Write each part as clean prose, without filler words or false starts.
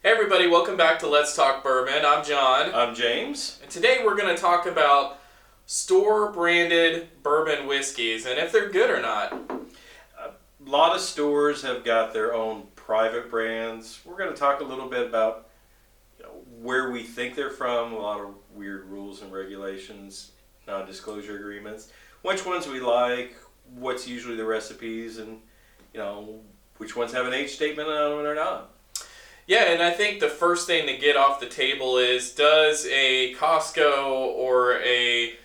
Hey everybody, welcome back to Let's Talk Bourbon. I'm John. I'm James. And today we're going to talk about store-branded bourbon whiskeys and if they're good or not. A lot of stores have got their own private brands. We're going to talk a little bit about where we think they're from, a lot of weird rules and regulations, non-disclosure agreements, which ones we like, what's usually the recipes, and which ones have an age statement on them or not. Yeah, and I think the first thing to get off the table is, does a Costco or a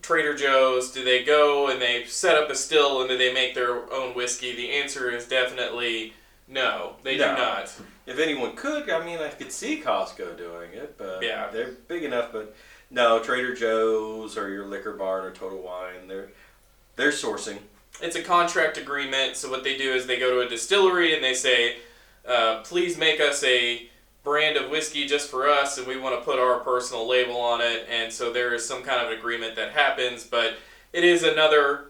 Trader Joe's, do they go and they set up a still and do they make their own whiskey? The answer is definitely no, they do not. If anyone could, I could see Costco doing it, but yeah, they're big enough. But no, Trader Joe's or your Liquor Barn or Total Wine, they're sourcing. It's a contract agreement, so what they do is they go to a distillery and they say, please make us a brand of whiskey just for us, and we want to put our personal label on it. And so there is some kind of agreement that happens, but it is another,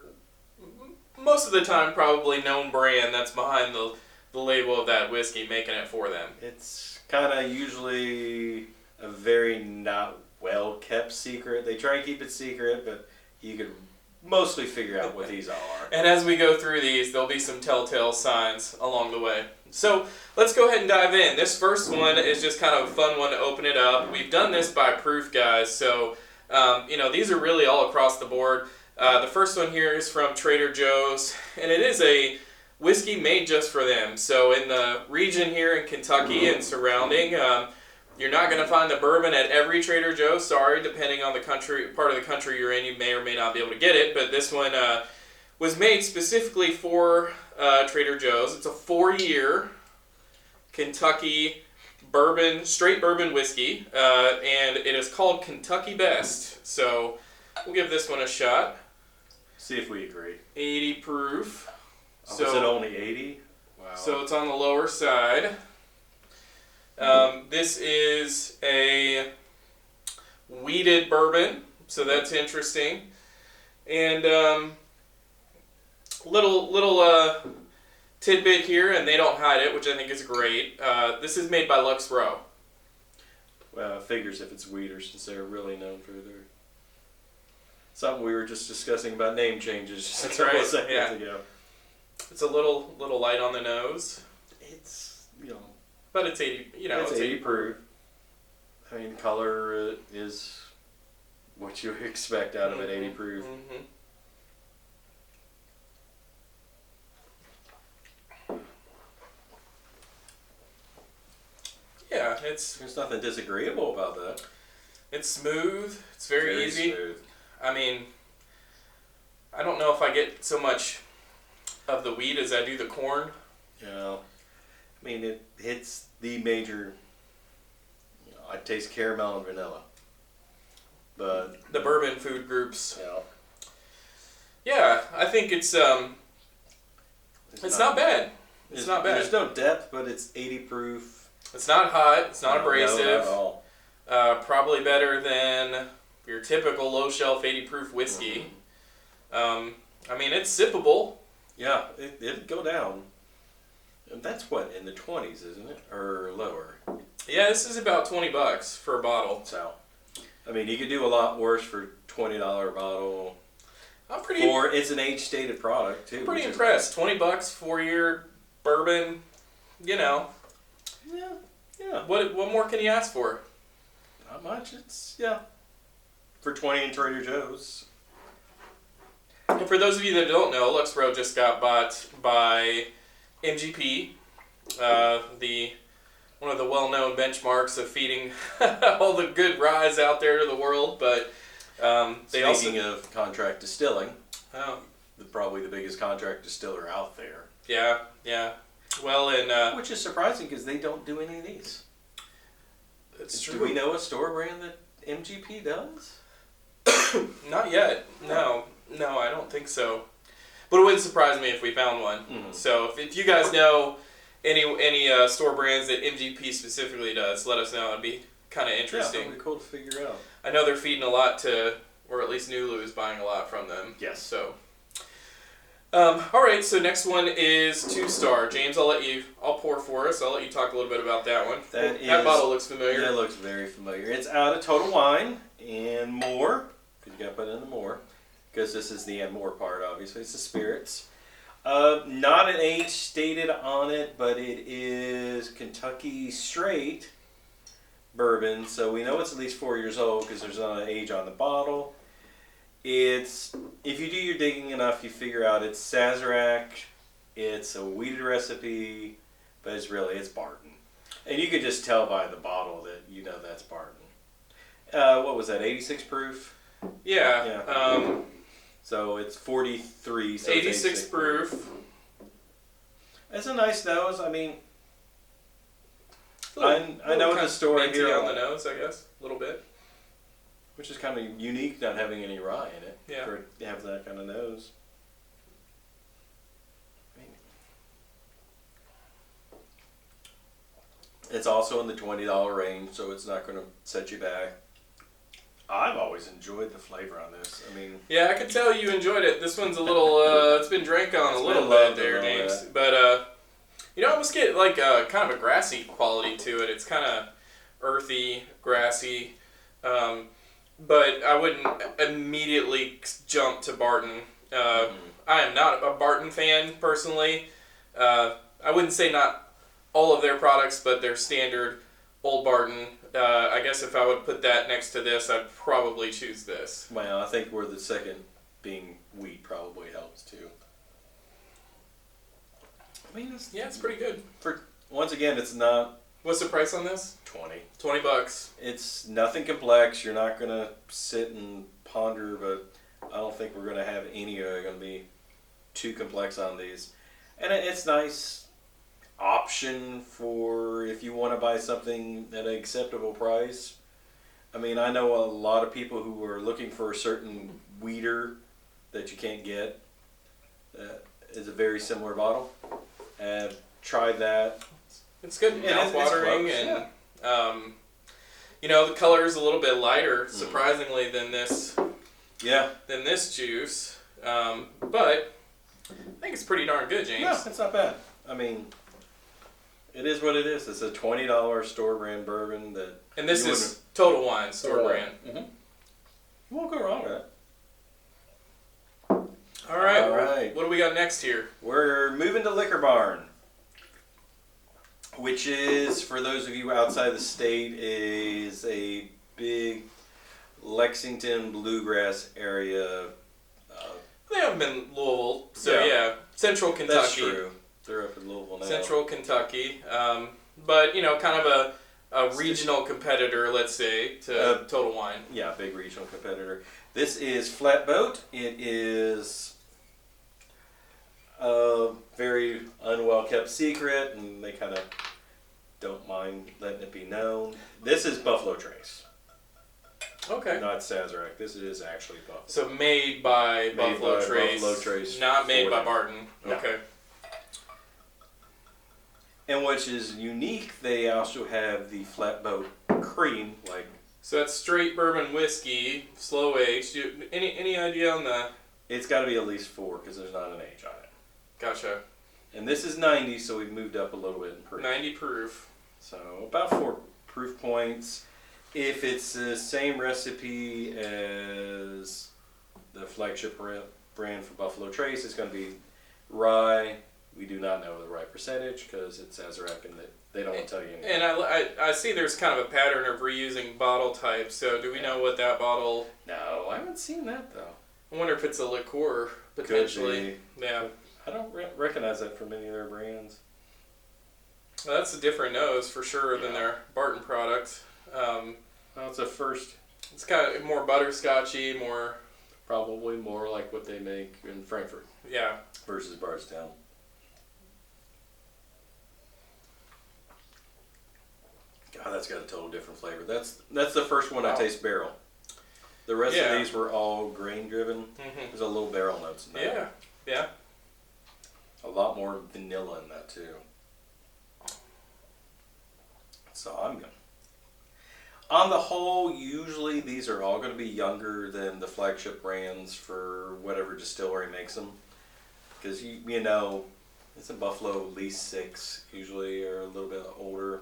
most of the time probably known brand that's behind the label of that whiskey, making it for them. It's kind of usually a very not well kept secret. They try and keep it secret, but you could mostly figure out what these are. And as we go through these, there'll be some telltale signs along the way. So let's go ahead and dive in. This first one is just kind of a fun one to open it up. We've done this by proof, guys, so these are really all across the board. The first one here is from Trader Joe's, and it is a whiskey made just for them. So in the region here in Kentucky and surrounding, you're not going to find the bourbon at every Trader Joe's. Sorry, depending on the part of the country you're in, you may or may not be able to get it. But this one was made specifically for Trader Joe's. It's a 4-year Kentucky bourbon, straight bourbon whiskey, and it is called Kentucky Best. So we'll give this one a shot. See if we agree. 80 proof. So is it only 80? Wow. So it's on the lower side. This is a wheated bourbon, so that's interesting. And little tidbit here, and they don't hide it, which I think is great. This is made by Lux Row. Well, figures if it's Weeder, since they're really known for their... Something we were just discussing about name changes just that's a couple right. of seconds ago. It's a little light on the nose. It's, But it's 80, it's 80 proof. Color is what you expect out of it, 80 proof. Mm-hmm. Yeah, there's nothing disagreeable about that. It's smooth. It's very easy. Smooth. I don't know if I get so much of the wheat as I do the corn. It hits the major. I taste caramel and vanilla, but the bourbon food groups. Yeah. Yeah, I think it's not bad. It's not bad. There's no depth, but it's 80 proof. It's not hot. It's not abrasive. No, not at all. Probably better than your typical low shelf 80 proof whiskey. It's sippable. Yeah, it'd go down. And that's what, in the 20s, isn't it? Or lower? Yeah, this is about $20 for a bottle. So, you could do a lot worse for $20 bottle. Or it's an age-stated product, too. Pretty impressed. $20, 4-year bourbon, Yeah. What more can you ask for? Not much. For 20 in Trader Joe's. And for those of you that don't know, Lux Row just got bought by MGP, one of the well-known benchmarks of feeding all the good ryes out there to the world. But Speaking of contract distilling, oh, probably the biggest contract distiller out there. Yeah. Well, which is surprising because they don't do any of these. It's true. Do we know a store brand that MGP does? Not yet. No, I don't think so. But it wouldn't surprise me if we found one. Mm-hmm. So if you guys know any store brands that MGP specifically does, let us know. It'd be kind of interesting. Yeah, that'd be cool to figure out. I know they're feeding a lot to, or at least Nulu is buying a lot from them. Yes. So All right, so next one is 2-star. James, I'll pour for us. I'll let you talk a little bit about that one. That bottle looks familiar. That looks very familiar. It's out of Total Wine and more, because you got to put in the more, because this is the and more part, obviously. It's the spirits. Not an age stated on it, but it is Kentucky straight bourbon, so we know it's at least 4 years old because there's not an age on the bottle. It's, if you do your digging enough, you figure out it's Sazerac, it's a wheated recipe, but it's Barton. And you could just tell by the bottle that you know that's Barton. What was that, 86 proof? Yeah. So it's 43. So 86 proof. It's a nice nose. I mean, I know the story here on the nose, I guess, a little bit. Which is kind of unique, not having any rye in it. Yeah. For it to have that kind of nose. It's also in the $20 range, so it's not going to set you back. I've always enjoyed the flavor on this. I mean, yeah, I could tell you enjoyed it. This one's a little, it's been drank on a little bit there, James. But, you know, I almost get like kind of a grassy quality to it. It's kind of earthy, grassy. But I wouldn't immediately jump to Barton. I am not a Barton fan, personally. I wouldn't say not all of their products, but their standard Old Barton. I guess if I would put that next to this, I'd probably choose this. Well, I think where the second being wheat probably helps too. I mean, it's pretty good. Once again, it's not... What's the price on this? $20. It's nothing complex. You're not going to sit and ponder, but I don't think we're going to have any that are going to be too complex on these. And it's nice option for if you want to buy something at an acceptable price. I mean, I know a lot of people who are looking for a certain weeder that you can't get. That is a very similar bottle. I've tried that. It's good, mouth-watering, and you know, the color is a little bit lighter, surprisingly, than this. Yeah. Than this juice, but I think it's pretty darn good, James. No, it's not bad. I mean, it is what it is. It's a $20 store brand bourbon that. And this is Total Wine store brand. Mm-hmm. You won't go wrong with that. All right. What do we got next here? We're moving to Liquor Barn, which is, for those of you outside the state, is a big Lexington bluegrass area. They haven't been Louisville, so yeah, Central Kentucky. That's true. They're up in Louisville now. Central Kentucky, but you know, kind of a regional competitor, let's say, to Total Wine. Yeah, big regional competitor. This is Flatboat. It is a very unwell kept secret, and they kind of don't mind letting it be known. This is Buffalo Trace. Okay. Not Sazerac. This is actually Buffalo. So made by Buffalo Trace. Buffalo Trace. Not made by Barton. No. Okay. And which is unique, they also have the Flatboat Cream, like. So that's straight bourbon whiskey, slow aged. Any idea on the? It's got to be at least 4 because there's not an age on it. Gotcha. And this is 90, so we've moved up a little bit in proof. 90 proof. So about 4 proof points. If it's the same recipe as the flagship brand for Buffalo Trace, it's going to be rye. We do not know the rye percentage because it's Sazerac and they don't tell you anything. And I see there's kind of a pattern of reusing bottle types. So do we know what that bottle? No, I haven't seen that though. I wonder if it's a liqueur potentially. Could be. Yeah. I don't recognize that from any of their brands. Well, that's a different nose for sure than their Barton product. Well, it's a first. It's kind of more butterscotchy, more. Probably more like what they make in Frankfurt. Yeah. Versus Bardstown. God, that's got a total different flavor. That's the first one I taste barrel. The rest of these were all grain driven. Mm-hmm. There's a little barrel notes in that. Yeah. A lot more vanilla in that too. So I'm going. On the whole, usually these are all going to be younger than the flagship brands for whatever distillery makes them. because you know, it's a Buffalo at least 6 usually, or a little bit older.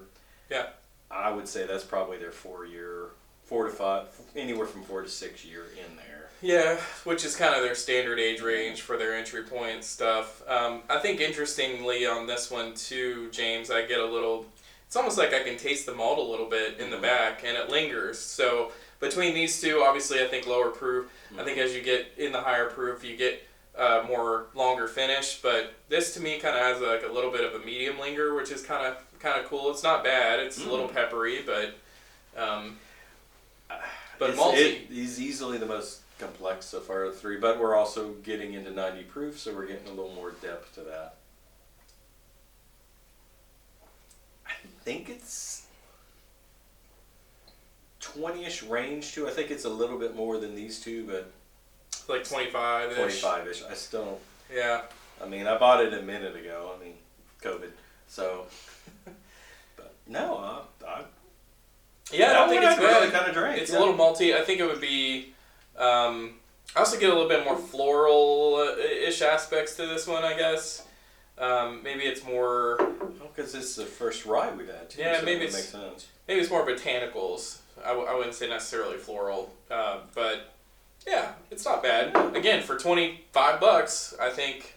Yeah. I would say that's probably their 4 to 5, anywhere from 4 to 6 year in there. Yeah, which is kind of their standard age range for their entry point stuff. I think interestingly on this one too, James, I get a little. It's almost like I can taste the malt a little bit in the back, and it lingers. So between these two, obviously, I think lower proof. I think as you get in the higher proof, you get more longer finish. But this to me kind of has like a little bit of a medium linger, which is kind of cool. It's not bad. It's a little peppery, but malty. It is easily the most complex so far of the 3, but we're also getting into 90 proof, so we're getting a little more depth to that. I think it's 20-ish range too. I think it's a little bit more than these two, but like 25-ish. 25-ish. I still don't. Yeah. I mean, I bought it a minute ago. I mean, COVID. So, but no, yeah, I don't think it's bad. Really kind of drink. It's a little malty. I think it would be. I also get a little bit more floral-ish aspects to this one, I guess. Maybe it's more. Because it's the first rye we've had too. Yeah, so maybe it makes sense. Maybe it's more botanicals. I wouldn't say necessarily floral, but yeah, it's not bad. Again, for $25, I think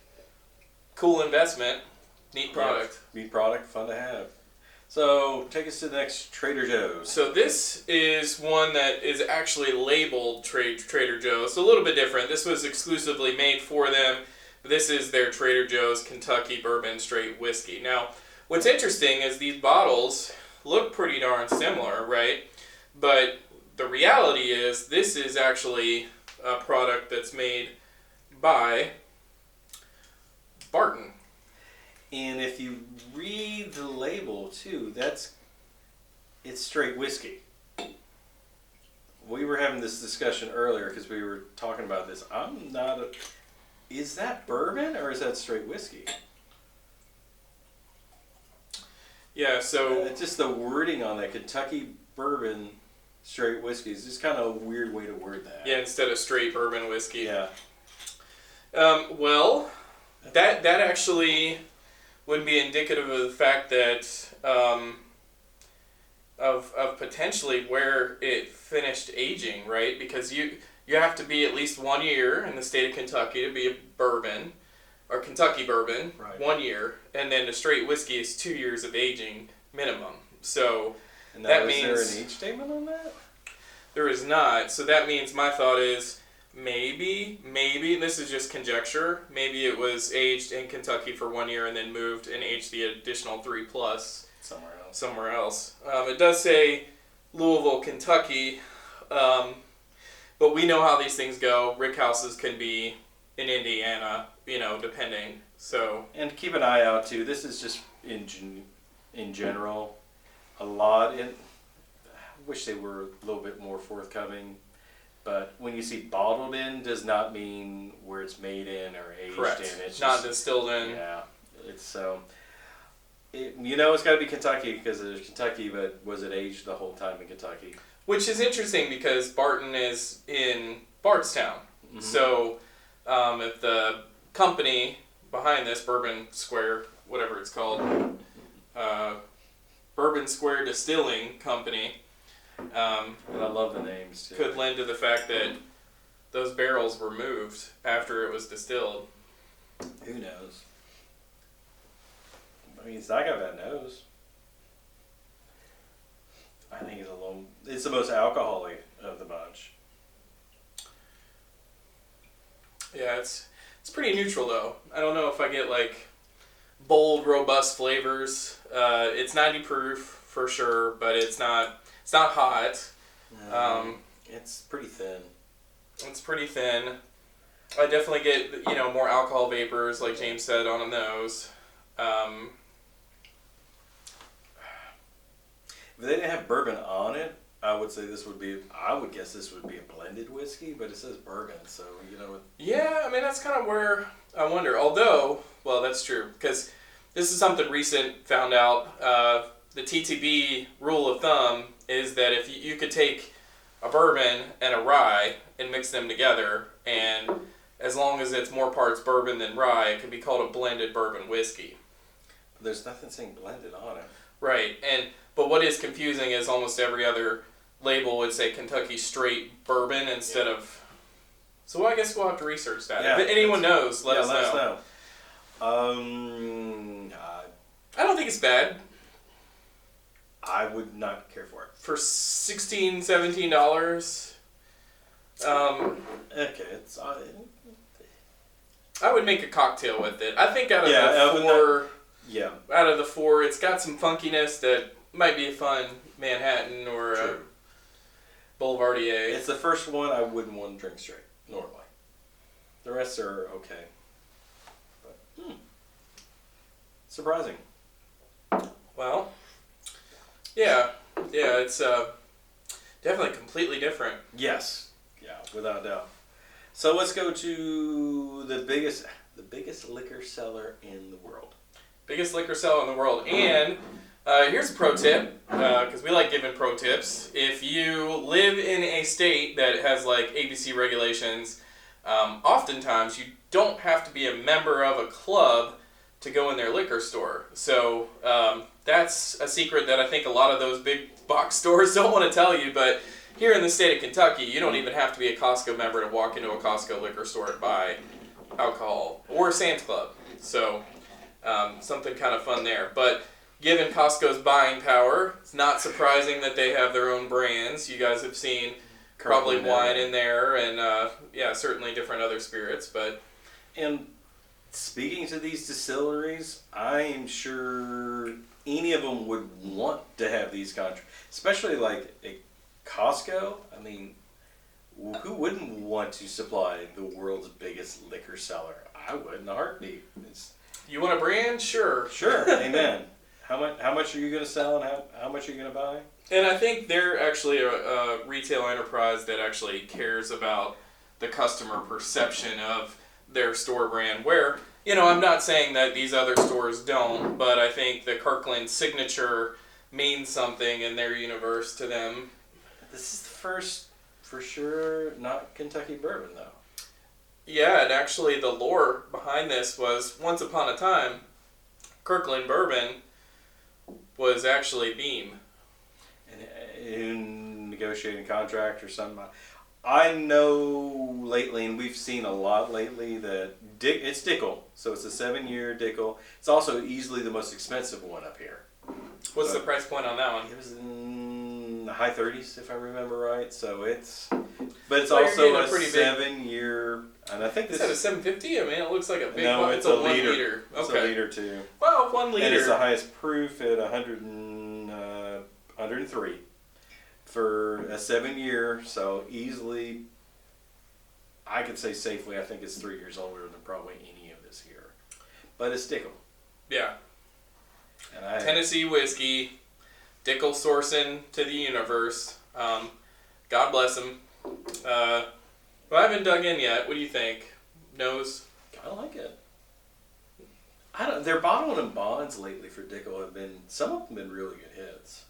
cool investment, neat product. Yeah, neat product, fun to have. So, take us to the next Trader Joe's. So this is one that is actually labeled Trader Joe's. So a little bit different. This was exclusively made for them. This is their Trader Joe's Kentucky Bourbon Straight Whiskey. Now, what's interesting is these bottles look pretty darn similar, right? But the reality is this is actually a product that's made by Barton. And if you read the label too, it's straight whiskey. We were having this discussion earlier because we were talking about this. Is that bourbon or is that straight whiskey? Yeah, so it's just the wording on that Kentucky Bourbon Straight Whiskey is just kind of a weird way to word that. Yeah, instead of straight bourbon whiskey. Yeah. Well, that actually would be indicative of the fact that of potentially where it finished aging, right? Because you have to be at least 1 year in the state of Kentucky to be a bourbon, or Kentucky bourbon, right. 1 year, and then the straight whiskey is 2 years of aging minimum. So and that means means there an age statement on that? There is not. So that means my thought is maybe, and this is just conjecture, maybe it was aged in Kentucky for 1 year and then moved and aged the additional 3+ somewhere else. It does say Louisville, Kentucky, but we know how these things go. Rick houses can be in Indiana, depending. So and keep an eye out too. This is just in general a lot. I wish they were a little bit more forthcoming. But when you see bottled in, does not mean where it's made in or aged correct. in. It's not just, distilled in. Yeah, it's so. It's got to be Kentucky because it's Kentucky, but was it aged the whole time in Kentucky? Which is interesting because Barton is in Bardstown. Mm-hmm. So if the company behind this, Bourbon Square, whatever it's called, Bourbon Square Distilling Company, and I love the names too. Could lend to the fact that those barrels were moved after it was distilled. Who knows? I mean, it's not got that nose. I think it's the most alcoholic of the bunch. Yeah, it's pretty neutral though. I don't know if I get like bold, robust flavors. It's 90 proof for sure, but it's not hot. It's pretty thin. It's pretty thin. I definitely get more alcohol vapors, like James said, on the nose. If they didn't have bourbon on it, I would guess this would be a blended whiskey, but it says bourbon, so Yeah, I mean that's kind of where I wonder. Although, well, that's true because this is something recent found out. The TTB rule of thumb is that if you could take a bourbon and a rye and mix them together and as long as it's more parts bourbon than rye, it can be called a blended bourbon whiskey. But there's nothing saying blended on it. Right, but what is confusing is almost every other label would say Kentucky straight bourbon instead of. So I guess we'll have to research that. Yeah, if anyone knows, let us know. I don't think it's bad. I would not care for it. For $16, $17. Okay, it's. I would make a cocktail with it. I think out of the four, it's got some funkiness that might be a fun Manhattan or a Boulevardier. It's the first one I wouldn't want to drink straight, normally. The rest are okay. But, surprising. Well, yeah, it's definitely completely different. Yes, yeah, without a doubt. So let's go to the biggest liquor seller in the world. Biggest liquor seller in the world. And here's a pro tip, because we like giving pro tips. If you live in a state that has like ABC regulations, oftentimes you don't have to be a member of a club to go in their liquor store. So that's a secret that I think a lot of those big box stores don't want to tell you, but here in the state of Kentucky, you don't even have to be a Costco member to walk into a Costco liquor store and buy alcohol, or a Sam's Club. So something kind of fun there. But given Costco's buying power, it's not surprising that they have their own brands. You guys have seen probably wine in there, and certainly different other spirits. And speaking to these distilleries, I am sure any of them would want to have these contracts, especially like a Costco. I mean, who wouldn't want to supply the world's biggest liquor seller? I would in a heartbeat. You want a brand? Sure. Sure. Amen. How much are you going to sell, and how much are you going to buy? And I think they're actually a retail enterprise that actually cares about the customer perception of their store brand. Where, I'm not saying that these other stores don't, but I think the Kirkland signature means something in their universe to them. This is the first, for sure, not Kentucky bourbon, though. Yeah, and actually the lore behind this was, once upon a time, Kirkland bourbon was actually Beam. In negotiating contract or something. I know lately, and we've seen a lot lately, that it's Dickel. So it's a 7-year Dickel. It's also easily the most expensive one up here. What's the price point on that one? It was in the high 30s, if I remember right. So it's also a 7-year, and I think this is that a 750. I mean, it looks like a big. No, it's a liter. 1 liter. Okay. It's a liter too. Well, 1 liter. And it's the highest proof at 103 for a 7-year. So easily, I could say safely, I think it's 3 years older than probably any of this here. But it's Dickel. Yeah. And Tennessee whiskey, Dickel sourcing to the universe. God bless him. I haven't dug in yet. What do you think? Nose? I like it. Their bottle and bonds lately for Dickel some of them have been really good hits.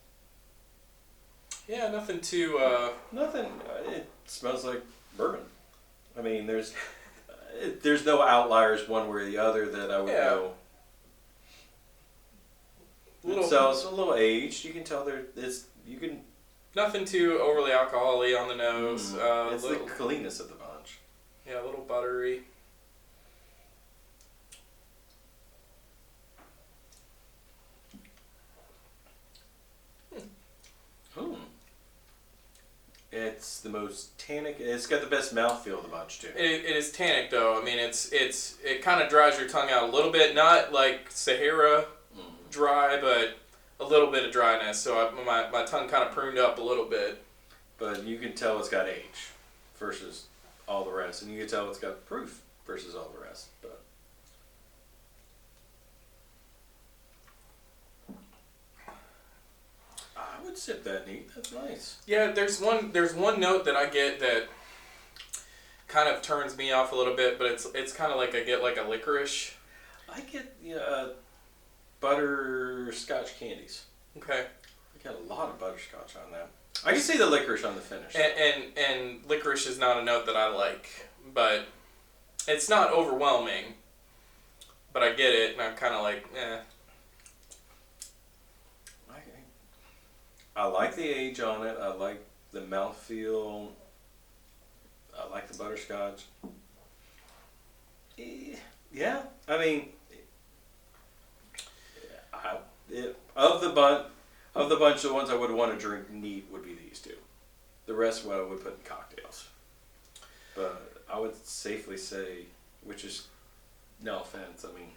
Yeah, nothing too. Nothing. It smells like bourbon. I mean, there's no outliers one way or the other that I would go. So it's a little aged. You can tell Nothing too overly alcohol-y on the nose. It's the cleanness of the bunch. Yeah, a little buttery. It's the most tannic. It's got the best mouthfeel of the bunch too. It is tannic though. I mean, it kind of dries your tongue out a little bit. Not like Sahara dry, but a little bit of dryness. So my tongue kind of pruned up a little bit. But you can tell it's got age versus all the rest, and you can tell it's got proof versus all the rest. But I would sip that neat. That's nice. Yeah, there's one note that I get that kind of turns me off a little bit, but it's kind of like I get like a licorice. I get butterscotch candies. Okay. I got a lot of butterscotch on that. I can see the licorice on the finish. And licorice is not a note that I like, but It's not overwhelming, but I get it, and I'm kind of like, eh. I like the age on it. I like the mouthfeel. I like the butterscotch. Yeah, I mean, of the bunch, the ones I would want to drink neat would be these two. The rest, I would put in cocktails. But I would safely say, which is no offense. I mean,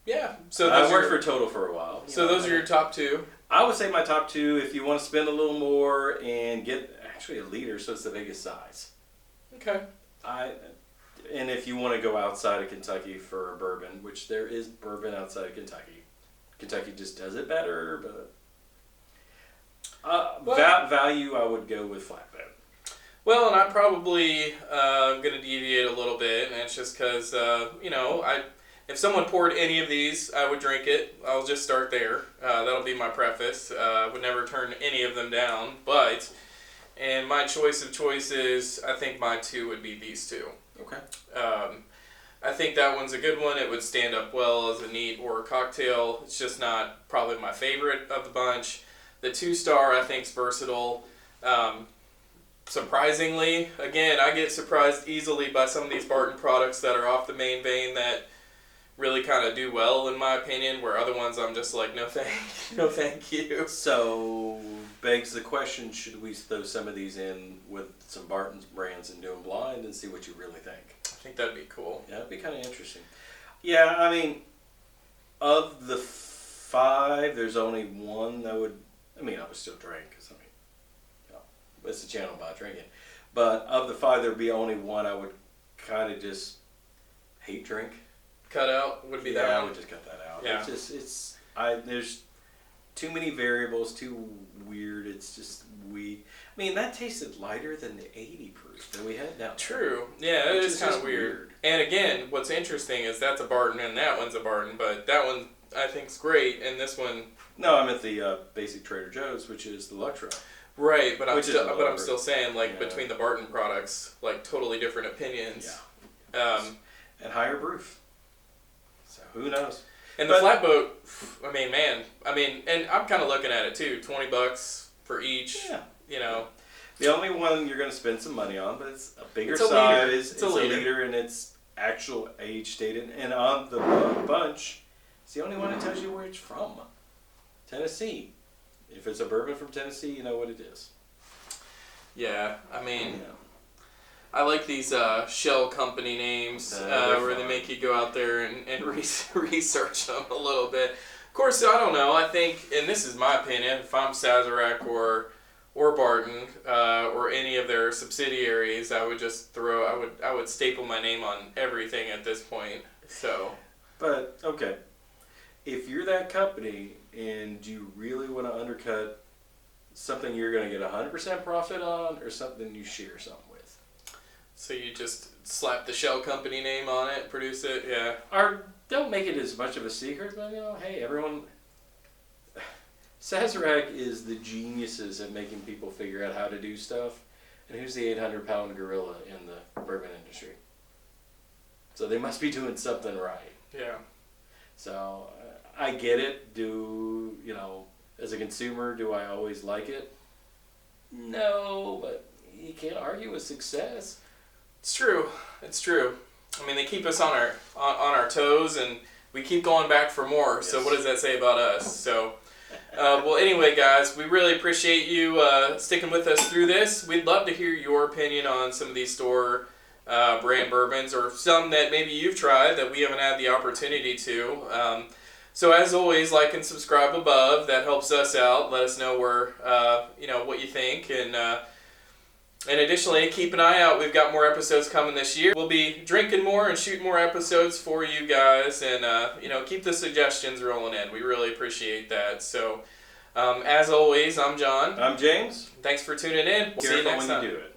Yeah. So I those worked are, for Total for a while. so those are your top two. I would say my top two, if you want to spend a little more and get actually a liter, so it's the biggest size. Okay. And if you want to go outside of Kentucky for a bourbon, which there is bourbon outside of Kentucky, Kentucky just does it better, but value, I would go with flatbed. Well, and I'm probably going to deviate a little bit, and it's just because, if someone poured any of these, I would drink it. I'll just start there. That'll be my preface. Would never turn any of them down, but, and my choice of choices, I think my two would be these two. Okay. I think that one's a good one. It would stand up well as a neat or a cocktail. It's just not probably my favorite of the bunch. The 2-star, I think, is versatile. Surprisingly, again, I get surprised easily by some of these Barton products that are off the main vein that really kind of do well, in my opinion, where other ones I'm just like, no thank you. So, begs the question, should we throw some of these in with some Barton's brands and do them blind and see what you really think? I think that'd be cool. Yeah, that'd be kind of interesting. Yeah, I mean, of the 5, there's only one that would, I would still drink, because it's a channel about drinking. But of the 5, there'd be only one I would kind of just hate drink. Cut out would be that one. I would just cut that out. Yeah. There's too many variables, too weird. It's just that tasted lighter than the 80 proof that we had down there. True. Yeah, it is kind of weird. And again, what's interesting is that's a Barton and that one's a Barton, but that one I think is great, and this one. No, I'm at the basic Trader Joe's, which is the Luxra. Right, but I'm still saying between the Barton products, totally different opinions. Yeah. And higher proof. So who knows? And the flatboat, and I'm kind of looking at it too. $20 for each. Yeah. The only one you're going to spend some money on, but it's a bigger size. Liter. It's a liter, and it's actual age stated. And on the bunch, it's the only one that tells you where it's from. Tennessee. If it's a bourbon from Tennessee, you know what it is. Yeah, I like these shell company names where they make you go out there and research them a little bit. Of course, I don't know. I think, and this is my opinion, if I'm Sazerac or Barton or any of their subsidiaries, I would just I would staple my name on everything at this point. So. But okay, if you're that company and you really want to undercut something you're going to get 100% profit on, or something you share something with. So you just slap the shell company name on it, produce it, yeah. Or don't make it as much of a secret, but hey, everyone. Sazerac is the geniuses at making people figure out how to do stuff, and who's the 800-pound gorilla in the bourbon industry? So they must be doing something right. Yeah. So I get it. As a consumer, do I always like it? No, but you can't argue with success. It's true. They keep us on our toes, and we keep going back for more. Yes. So what does that say about us? So, well, anyway, guys, we really appreciate you sticking with us through this. We'd love to hear your opinion on some of these store brand bourbons, or some that maybe you've tried that we haven't had the opportunity to. So as always, like and subscribe above. That helps us out. Let us know what you think, and additionally, keep an eye out. We've got more episodes coming this year. We'll be drinking more and shooting more episodes for you guys, and keep the suggestions rolling in. We really appreciate that. So, as always, I'm John. I'm James. Thanks for tuning in. We'll see you next time. Careful when you do it.